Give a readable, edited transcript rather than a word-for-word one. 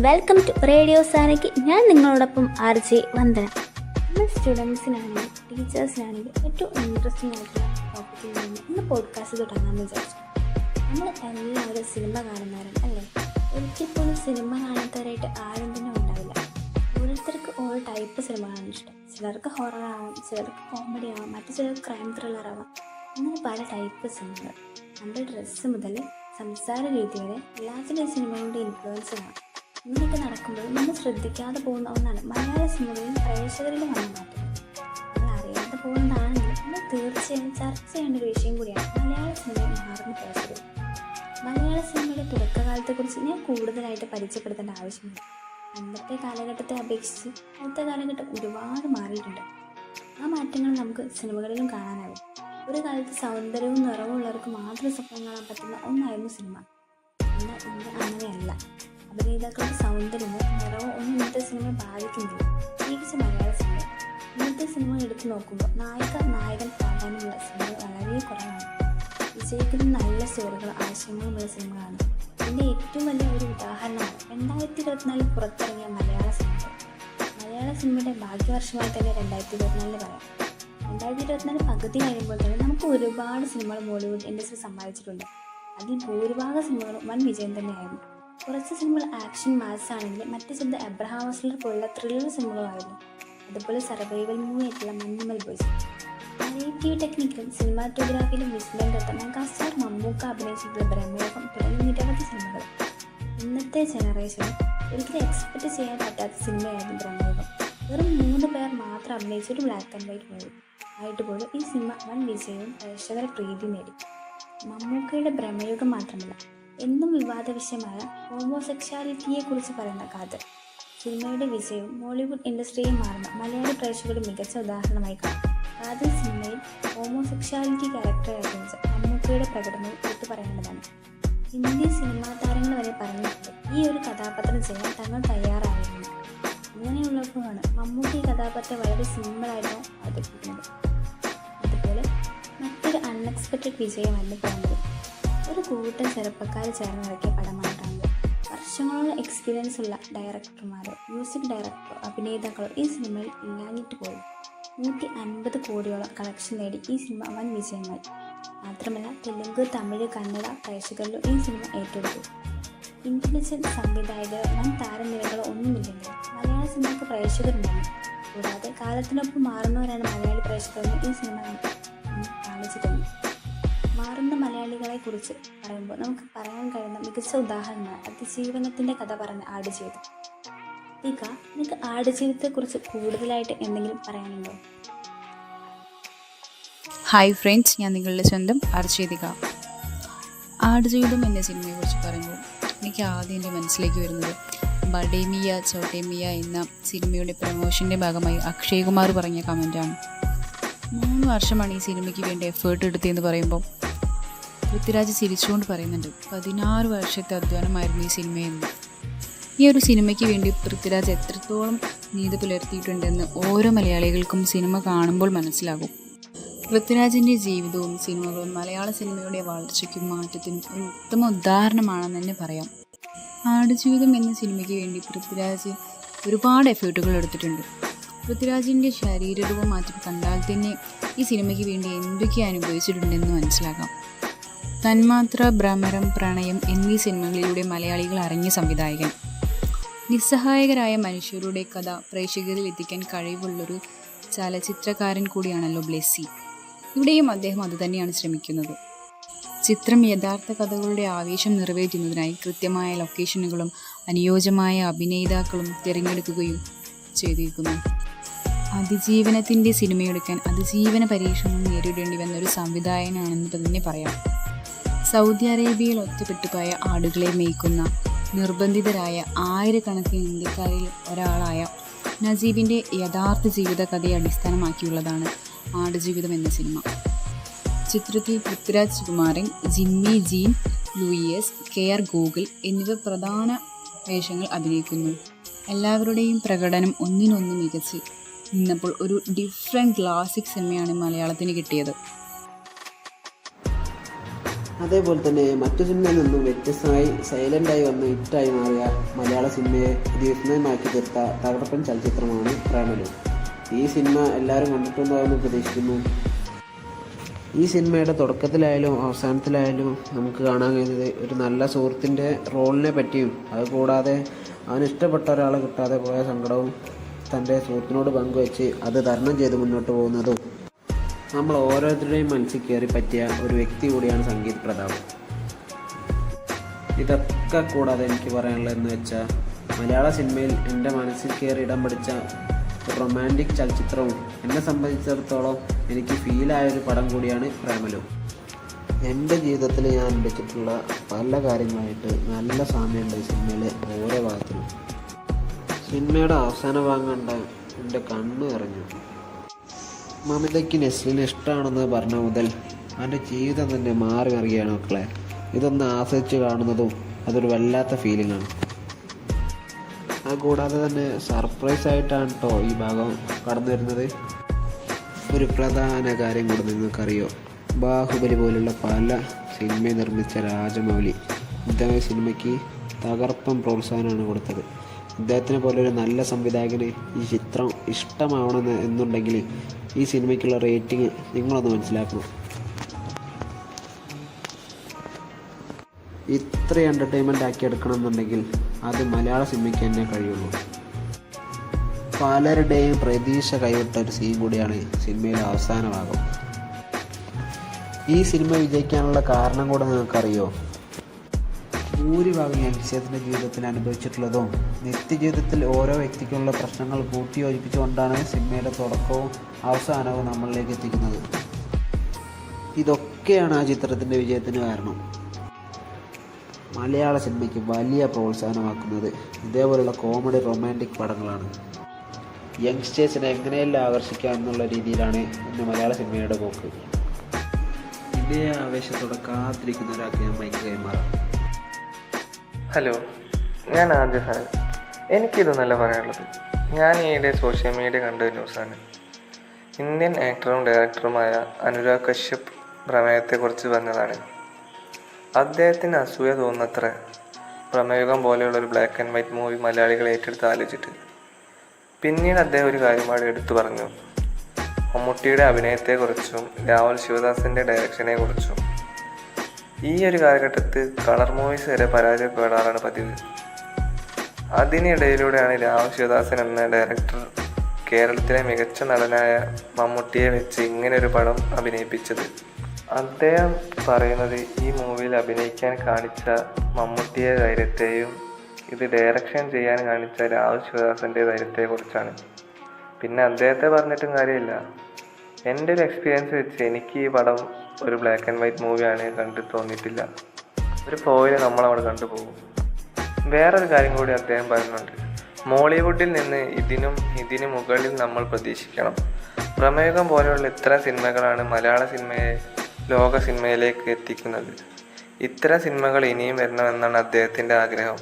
Welcome to radio സാനയ്ക്ക്. ഞാൻ നിങ്ങളോടൊപ്പം RJ Vandana. നമ്മൾ സ്റ്റുഡൻസിനാണെങ്കിൽ ടീച്ചേഴ്സിനാണെങ്കിൽ ഏറ്റവും ഇൻട്രസ്റ്റിംഗ് ആയിട്ടുള്ള ടോപ്പിക്കിൽ നിന്ന് ഇന്ന് പോഡ്കാസ്റ്റ് തുടങ്ങാമെന്ന് വിചാരിച്ചു. നമ്മൾ എല്ലാവരും സിനിമ കാണുന്നവരാണ് അല്ലേ? ഒരിക്കൽ പോലും സിനിമ കാണാത്തവരായിട്ട് ആരും തന്നെ ഉണ്ടാവില്ല. ഓരോരുത്തർക്ക് ഓരോ ടൈപ്പ് സിനിമ കാണാൻ ഇഷ്ടം. ചിലർക്ക് ഹൊറർ ആവാം, ചിലർക്ക് കോമഡി ആവാം, മറ്റു ചിലർക്ക് ക്രൈം ത്രില്ലർ ആവാം. അങ്ങനെ പല ടൈപ്പ് സിനിമകൾ. നമ്മുടെ ഡ്രസ്സ് മുതൽ സംസാര രീതി വരെ എല്ലാത്തിലും ഈ സിനിമകളുടെ ഇൻഫ്ലുവൻസ് കാണാം. ഇങ്ങനെയൊക്കെ നടക്കുമ്പോൾ നമ്മൾ ശ്രദ്ധിക്കാതെ പോകുന്ന ഒന്നാണ് മലയാള സിനിമകളിലും പ്രേക്ഷകരിലും വന്ന മാറ്റം. നമ്മൾ അറിയാതെ പോകുന്നതാണെങ്കിൽ നമ്മൾ തീർച്ചയായും ചർച്ച ചെയ്യേണ്ട ഒരു വിഷയം കൂടിയാണ് മലയാള സിനിമയിൽ മാറുന്ന പ്രേക്ഷകർ. മലയാള സിനിമയുടെ തുടക്കകാലത്തെക്കുറിച്ച് ഞാൻ കൂടുതലായിട്ട് പരിചയപ്പെടുത്തേണ്ട ആവശ്യമില്ല. അന്നത്തെ കാലഘട്ടത്തെ അപേക്ഷിച്ച് ഇന്നത്തെ കാലഘട്ടം ഒരുപാട് മാറിയിട്ടുണ്ട്. ആ മാറ്റങ്ങൾ നമുക്ക് സിനിമകളിലും കാണാനാകും. ഒരു കാലത്ത് സൗന്ദര്യവും നിറവും ഉള്ളവർക്ക് മാത്രം സ്വപ്നം കാണാൻ പറ്റുന്ന ഒന്നായിരുന്നു സിനിമ. എന്നാൽ ഇന്ന് അങ്ങനെയല്ല. അഭിനേതാക്കളുടെ സൗന്ദര്യമോ നിറവോ ഒന്നും ഇന്നത്തെ സിനിമയെ ബാധിക്കുന്നില്ല, പ്രത്യേകിച്ച് മലയാള സിനിമ. ഇന്നത്തെ സിനിമ എടുത്തു നോക്കുമ്പോൾ നായകൻ പ്രാധാന്യമുള്ള സിനിമ വളരെ കുറവാണ്. വിജയിക്കുന്ന നല്ല സ്റ്റോറികളും ആശയങ്ങളുമുള്ള സിനിമകളാണ്. ഇതിൻ്റെ ഏറ്റവും വലിയ ഒരു ഉദാഹരണമാണ് 2024 പുറത്തിറങ്ങിയ മലയാള സിനിമകൾ. മലയാള സിനിമയുടെ ഭാഗ്യവർഷമായി തന്നെ 2024 പറയാം. 2024 പകുതി കഴിയുമ്പോൾ തന്നെ നമുക്ക് ഒരുപാട് സിനിമകൾ ബോളിവുഡ് ഇൻഡസ്ട്രി സമ്മാനിച്ചിട്ടുണ്ട്. അതിൽ ഭൂരിഭാഗം സിനിമകളും വൻ വിജയം തന്നെയായിരുന്നു. കുറച്ച് സിനിമകൾ ആക്ഷൻ മാസ് ആണെങ്കിൽ മറ്റു ചില എബ്രഹാം ഹസ്ലർ പോലുള്ള ത്രില്ലർ സിനിമകളുമായിരുന്നു. അതുപോലെ സർവൈവൽ മൂവി ആയിട്ടുള്ള മഞ്ഞുമൽ ബോയ്സ്. ക്രിയേറ്റീവ് ടെക്നിക്കിലും സിനിമാറ്റോഗ്രാഫിയിലും വിസ്മയം തീർത്ത മെഗാസ്റ്റാർ മമ്മൂക്ക അഭിനയിച്ചിട്ടുള്ള ബ്രഹ്മയുഗം തുടങ്ങിയ നിരവധി സിനിമകൾ. ഇന്നത്തെ ജനറേഷനിൽ ഒരിക്കലും എക്സ്പെക്റ്റ് ചെയ്യാൻ പറ്റാത്ത സിനിമയായിരുന്നു ബ്രഹ്മയുഗം. വെറും 3 പേർ മാത്രം അഭിനയിച്ച ഒരു ബ്ലാക്ക് ആൻഡ് വൈറ്റ് മൂവി ആയിട്ട് പോലും ഈ സിനിമ വൻ വിജയവും പ്രേക്ഷകരെ പ്രീതി നേടി. മമ്മൂക്കയുടെ ബ്രഹ്മയുഗം മാത്രമല്ല, എന്നും വിവാദ വിഷയമായ ഹോമോസെക്ഷാലിറ്റിയെക്കുറിച്ച് പറയുന്ന കാതൽ സിനിമയുടെ വിജയവും ബോളിവുഡ് ഇൻഡസ്ട്രിയിൽ മാറുന്ന മലയാളി പ്രേക്ഷകരുടെ മികച്ച ഉദാഹരണമായി കാണാം. കാതൽ സിനിമയിൽ ഹോമോസെക്ഷാലിറ്റി ക്യാരക്ടറെ അഭിനയിച്ച മമ്മൂക്കയുടെ പ്രകടനവും എടുത്തു പറയേണ്ടതാണ്. ഇന്ത്യൻ സിനിമാ താരങ്ങൾ വരെ പറഞ്ഞിട്ടുണ്ട് ഈ ഒരു കഥാപാത്രം ചെയ്യാൻ തങ്ങൾ തയ്യാറായിരുന്നു. അങ്ങനെയുള്ളപ്പോഴാണ് മമ്മൂക്ക ഈ കഥാപാത്രം വളരെ സിമ്പിളായിരുന്നു അവതരിപ്പിക്കുന്നത്. അതുപോലെ മറ്റൊരു അൺഎക്സ്പെക്റ്റഡ് വിജയമായിരുന്നു പോകുന്നത്. ഒരു കൂട്ടം ചെറുപ്പക്കാർ ചേർന്ന് ഇറക്കിയ പടമായിട്ടാണ്. വർഷങ്ങളോളം എക്സ്പീരിയൻസ് ഉള്ള ഡയറക്ടർമാരോ മ്യൂസിക് ഡയറക്ടറോ അഭിനേതാക്കളോ ഈ സിനിമയിൽ ഇല്ലാഞ്ഞിട്ട് പോയി. 150 കോടിയോളം കളക്ഷൻ നേടി ഈ സിനിമ വൻ വിജയമായി. മാത്രമല്ല തെലുങ്ക്, തമിഴ്, കന്നഡ പ്രേക്ഷകരിലും ഈ സിനിമ ഏറ്റെടുത്തു. ഇന്റലിജന്റ് സംവിധായകരോ വൻ താരനിരകളോ ഒന്നുമില്ലെങ്കിൽ മലയാള സിനിമയ്ക്ക് പ്രേക്ഷകരുണ്ടായിരുന്നു. കൂടാതെ കാലത്തിനൊപ്പം മാറുന്നവരാണ് മലയാളി പ്രേക്ഷകരെന്ന് ഈ സിനിമ കാണിച്ചിട്ടുണ്ട്. മാറുന്ന മലയാളികളെ കുറിച്ച് പറയുമ്പോൾ നമുക്ക് പറയാൻ കഴിയുന്ന മികച്ച ഉദാഹരണമാണ് അതിജീവനത്തിൻ്റെ കഥ പറഞ്ഞ ആടുജീവിതം. ദീക, നിങ്ങൾക്ക് ആടുജീവിതത്തെക്കുറിച്ച് കൂടുതലായിട്ട് എന്തെങ്കിലും പറയാനുണ്ടോ? ഹായ് ഫ്രണ്ട്സ്, ഞാൻ നിങ്ങളുടെ സ്വന്തം അർച്ചേതിക. ആടുജീവിതം എന്ന സിനിമയെക്കുറിച്ച് പറയുമ്പോൾ എനിക്ക് ആദ്യം എൻ്റെ മനസ്സിലേക്ക് വരുന്നത് ബഡേ മിയ ചോട്ടെ മിയ എന്ന സിനിമയുടെ പ്രമോഷൻ്റെ ഭാഗമായി അക്ഷയ് കുമാർ പറഞ്ഞ കമൻറ്റാണ്. 3 വർഷമാണ് ഈ സിനിമയ്ക്ക് വേണ്ടി എഫേർട്ട് എടുത്തതെന്ന് പറയുമ്പോൾ പൃഥ്വിരാജ് ചിരിച്ചുകൊണ്ട് പറയുന്നുണ്ട് 16 വർഷത്തെ അധ്വാനമായിരുന്നു ഈ സിനിമയെന്ന്. ഈ ഒരു സിനിമയ്ക്ക് വേണ്ടി പൃഥ്വിരാജ് എത്രത്തോളം നീതി പുലർത്തിയിട്ടുണ്ടെന്ന് ഓരോ മലയാളികൾക്കും സിനിമ കാണുമ്പോൾ മനസ്സിലാകും. പൃഥ്വിരാജിൻ്റെ ജീവിതവും സിനിമകളും മലയാള സിനിമയുടെ വളർച്ചയ്ക്കും മാറ്റത്തിനും ഒരു ഉത്തമ ഉദാഹരണമാണെന്ന് തന്നെ പറയാം. ആടുജീവിതം എന്ന സിനിമയ്ക്ക് വേണ്ടി പൃഥ്വിരാജ് ഒരുപാട് എഫേർട്ടുകൾ എടുത്തിട്ടുണ്ട്. പൃഥ്വിരാജിൻ്റെ ശരീരരൂപം മാറ്റം കണ്ടാൽ തന്നെ ഈ സിനിമയ്ക്ക് വേണ്ടി എന്തൊക്കെ അനുഭവിച്ചിട്ടുണ്ടെന്ന് മനസ്സിലാക്കാം. തന്മാത്ര, ഭ്രമരം, പ്രണയം എന്നീ സിനിമകളിലൂടെ മലയാളികൾ അറിഞ്ഞ സംവിധായകൻ. നിസ്സഹായകരായ മനുഷ്യരുടെ കഥ പ്രേക്ഷകരിൽ എത്തിക്കാൻ കഴിവുള്ളൊരു ചലച്ചിത്രകാരൻ കൂടിയാണല്ലോ ബ്ലെസ്സി. ഇവിടെയും അദ്ദേഹം അതുതന്നെയാണ് ശ്രമിക്കുന്നത്. ചിത്രം യഥാർത്ഥ കഥകളുടെ ആവേശം നിറവേറ്റുന്നതിനായി കൃത്യമായ ലൊക്കേഷനുകളും അനുയോജ്യമായ അഭിനേതാക്കളും തിരഞ്ഞെടുക്കുകയും ചെയ്തിരിക്കുന്നു. അതിജീവനത്തിൻ്റെ സിനിമയെടുക്കാൻ അതിജീവന പരീക്ഷണം നേരിടേണ്ടി വന്ന ഒരു സംവിധായകനാണെന്ന് തന്നെ പറയാം. സൗദി അറേബ്യയിൽ ഒറ്റപ്പെട്ടുപോയ ആടുകളെ മേയ്ക്കുന്ന നിർബന്ധിതരായ ആയിരക്കണക്കിന് ഇന്ത്യക്കാരിൽ ഒരാളായ നജീബിൻ്റെ യഥാർത്ഥ ജീവിത കഥയെ അടിസ്ഥാനമാക്കിയുള്ളതാണ് ആടുജീവിതം എന്ന സിനിമ. ചിത്രത്തിൽ Prithviraj Sukumaran, Jimmy Jean, Louis, KR Gokul എന്നിവർ പ്രധാന വേഷങ്ങൾ അഭിനയിക്കുന്നു. എല്ലാവരുടെയും പ്രകടനം ഒന്നിനൊന്ന് മികച്ച് നിന്നപ്പോൾ ഒരു ഡിഫറെൻറ്റ് ക്ലാസിക് സിനിമയാണ് മലയാളത്തിന് കിട്ടിയത്. അതേപോലെ തന്നെ മറ്റു സിനിമയിൽ നിന്നും വ്യത്യസ്തമായി സൈലൻ്റായി വന്ന് ഹിറ്റായി മാറിയ മലയാള സിനിമയെ വിസ്മയമാക്കി തീർത്ത തകർപ്പൻ ചലച്ചിത്രമാണ് പ്രേമലു. ഈ സിനിമ എല്ലാവരും കണ്ടിട്ടുണ്ടാവുമെന്ന് പ്രതീക്ഷിക്കുന്നു. ഈ സിനിമയുടെ തുടക്കത്തിലായാലും അവസാനത്തിലായാലും നമുക്ക് കാണാൻ കഴിയുന്നത് ഒരു നല്ല സുഹൃത്തിൻ്റെ റോളിനെ പറ്റിയും അതുകൂടാതെ അവനിഷ്ടപ്പെട്ട ഒരാളെ കിട്ടാതെ പോയ സങ്കടവും തൻ്റെ സുഹൃത്തിനോട് പങ്കുവെച്ച് അത് തരണം ചെയ്ത് മുന്നോട്ട് പോകുന്നതും നമ്മൾ ഓരോരുത്തരുടെയും മനസ്സിൽ കയറി പറ്റിയ ഒരു വ്യക്തി കൂടിയാണ് സംഗീത് പ്രതാപ്. ഇതൊക്കെ കൂടാതെ എനിക്ക് പറയാനുള്ളതെന്ന് വെച്ചാൽ മലയാള സിനിമയിൽ എൻ്റെ മനസ്സിൽ കയറി ഇടം പിടിച്ച റൊമാൻറ്റിക് ചലച്ചിത്രവും എന്നെ സംബന്ധിച്ചിടത്തോളം എനിക്ക് ഫീലായൊരു പടം കൂടിയാണ് പ്രേമലു. എൻ്റെ ജീവിതത്തിൽ ഞാൻ അനുഭവിച്ചിട്ടുള്ള പല കാര്യങ്ങളായിട്ട് നല്ല സാമ്യമുണ്ട് ഈ സിനിമയിലെ ഓരോ ഭാഗത്തിലും. സിനിമയുടെ അവസാന ഭാഗം കണ്ട എൻ്റെ കണ്ണ് നിറഞ്ഞു. മമിതയ്ക്ക് നെസ്ലിനെ ഇഷ്ടമാണെന്ന് പറഞ്ഞ മുതൽ അവൻ്റെ ജീവിതം തന്നെ മാറി മറിയുകയാണ് മക്കളെ. ഇതൊന്ന് ആസ്വദിച്ച് കാണുന്നതും അതൊരു വല്ലാത്ത ഫീലിംഗാണ്. അതുകൂടാതെ തന്നെ സർപ്രൈസ് ആയിട്ടാണ് കേട്ടോ ഈ ഭാഗം കടന്നു വരുന്നത്. ഒരു പ്രധാന കാര്യം കൂടെ നിങ്ങൾക്കറിയോ? ബാഹുബലി പോലുള്ള പല സിനിമ നിർമ്മിച്ച രാജമൗലി ഇദ്ദേഹം സിനിമയ്ക്ക് തകർപ്പൻ പ്രോത്സാഹനമാണ് കൊടുത്തത്. ഇദ്ദേഹത്തിനെ പോലൊരു നല്ല സംവിധായകന് ഈ ചിത്രം ഇഷ്ടമാവണം എന്നുണ്ടെങ്കിൽ ഈ സിനിമയ്ക്കുള്ള റേറ്റിംഗ് നിങ്ങളൊന്ന് മനസ്സിലാക്കണം. ഇത്ര എൻ്റർടൈൻമെൻ്റ് ആക്കി എടുക്കണം എന്നുണ്ടെങ്കിൽ അത് മലയാള സിനിമയ്ക്ക് തന്നെ കഴിയുള്ളൂ. പലരുടെയും പ്രതീക്ഷ കൈവിട്ട ഒരു സീൻ കൂടിയാണ് സിനിമയിലെ അവസാന ഭാഗം. ഈ സിനിമ വിജയിക്കാനുള്ള കാരണം കൂടെ നിങ്ങൾക്കറിയോ? ഭൂരിഭാഗം യങ്സ്റ്റേഴ്സിൻ്റെ ജീവിതത്തിൽ അനുഭവിച്ചിട്ടുള്ളതും നിത്യജീവിതത്തിൽ ഓരോ വ്യക്തിക്കുള്ള പ്രശ്നങ്ങൾ കൂട്ടിയോജിപ്പിച്ചുകൊണ്ടാണ് സിനിമയുടെ തുടക്കവും അവസാനവും നമ്മളിലേക്ക് എത്തിക്കുന്നത്. ഇതൊക്കെയാണ് ആ ചിത്രത്തിൻ്റെ വിജയത്തിന് കാരണം. മലയാള സിനിമയ്ക്ക് വലിയ പ്രോത്സാഹനമാക്കുന്നത് ഇതേപോലുള്ള കോമഡി റൊമാൻറ്റിക് പടങ്ങളാണ്. യങ്സ്റ്റേഴ്സിനെ എങ്ങനെയെല്ലാം ആകർഷിക്കുക എന്നുള്ള രീതിയിലാണ് ഇന്ന് മലയാള സിനിമയുടെ പോക്ക്. ഇതേ ആവേശത്തോടെ കാത്തിരിക്കുന്ന ഒരാൾക്ക് ഞാൻ മൈക്ക് കൈമാറാം. ഹലോ, ഞാൻ ആദ്യഹാൻ. എനിക്കിതൊന്നല്ല പറയാനുള്ളത്. ഞാൻ ഈയിടെ സോഷ്യൽ മീഡിയ കണ്ട ഒരു ന്യൂസാണ്. ഇന്ത്യൻ ആക്ടറും ഡയറക്ടറുമായ അനുരാഗ് കശ്യപ് പ്രമേയത്തെക്കുറിച്ച് പറഞ്ഞതാണ്. അദ്ദേഹത്തിന് അസൂയ തോന്നുന്നത്ര പ്രമേയുഗം പോലെയുള്ളൊരു ബ്ലാക്ക് ആൻഡ് വൈറ്റ് മൂവി മലയാളികൾ ഏറ്റെടുത്ത് ആലോചിച്ചിട്ട്. പിന്നീട് അദ്ദേഹം ഒരു കാര്യമാണ് എടുത്തു പറഞ്ഞു. മമ്മൂട്ടിയുടെ അഭിനയത്തെക്കുറിച്ചും രാഹുൽ ശിവദാസിൻ്റെ ഡയറക്ഷനെക്കുറിച്ചും. ഈ ഒരു കാലഘട്ടത്തിൽ കളർ മൂവീസ് വരെ പരാജയപ്പെടാറാണ് പതിവ്. അതിനിടയിലൂടെയാണ് രാഹുൽ ശിവദാസൻ എന്ന ഡയറക്ടർ കേരളത്തിലെ മികച്ച നടനായ മമ്മൂട്ടിയെ വെച്ച് ഇങ്ങനൊരു പടം അഭിനയിപ്പിച്ചത്. അദ്ദേഹം പറയുന്നത് ഈ മൂവിയിൽ അഭിനയിക്കാൻ കാണിച്ച മമ്മൂട്ടിയെ ധൈര്യത്തെയും ഇത് ഡയറക്ഷൻ ചെയ്യാൻ കാണിച്ച രാഹുൽ ശിവദാസൻ്റെ ധൈര്യത്തെക്കുറിച്ചാണ്. പിന്നെ അദ്ദേഹത്തെ പറഞ്ഞിട്ടും കാര്യമില്ല. എൻ്റെ ഒരു എക്സ്പീരിയൻസ് വെച്ച് എനിക്ക് ഈ പടം ഒരു ബ്ലാക്ക് ആൻഡ് വൈറ്റ് മൂവിയാണ് കണ്ടു തോന്നിയിട്ടില്ല. ഒരു ഫ്ലോയിൽ നമ്മളവിടെ കണ്ടുപോകും. വേറൊരു കാര്യം കൂടി അദ്ദേഹം പറയുന്നുണ്ട്. മോളിവുഡിൽ നിന്ന് ഇതിനു മുകളിൽ നമ്മൾ പ്രതീക്ഷിക്കണം. പ്രമേഹം പോലെയുള്ള ഇത്തരം സിനിമകളാണ് മലയാള സിനിമയെ ലോക സിനിമയിലേക്ക് എത്തിക്കുന്നത്. ഇത്തരം സിനിമകൾ ഇനിയും വരണമെന്നാണ് അദ്ദേഹത്തിൻ്റെ ആഗ്രഹം.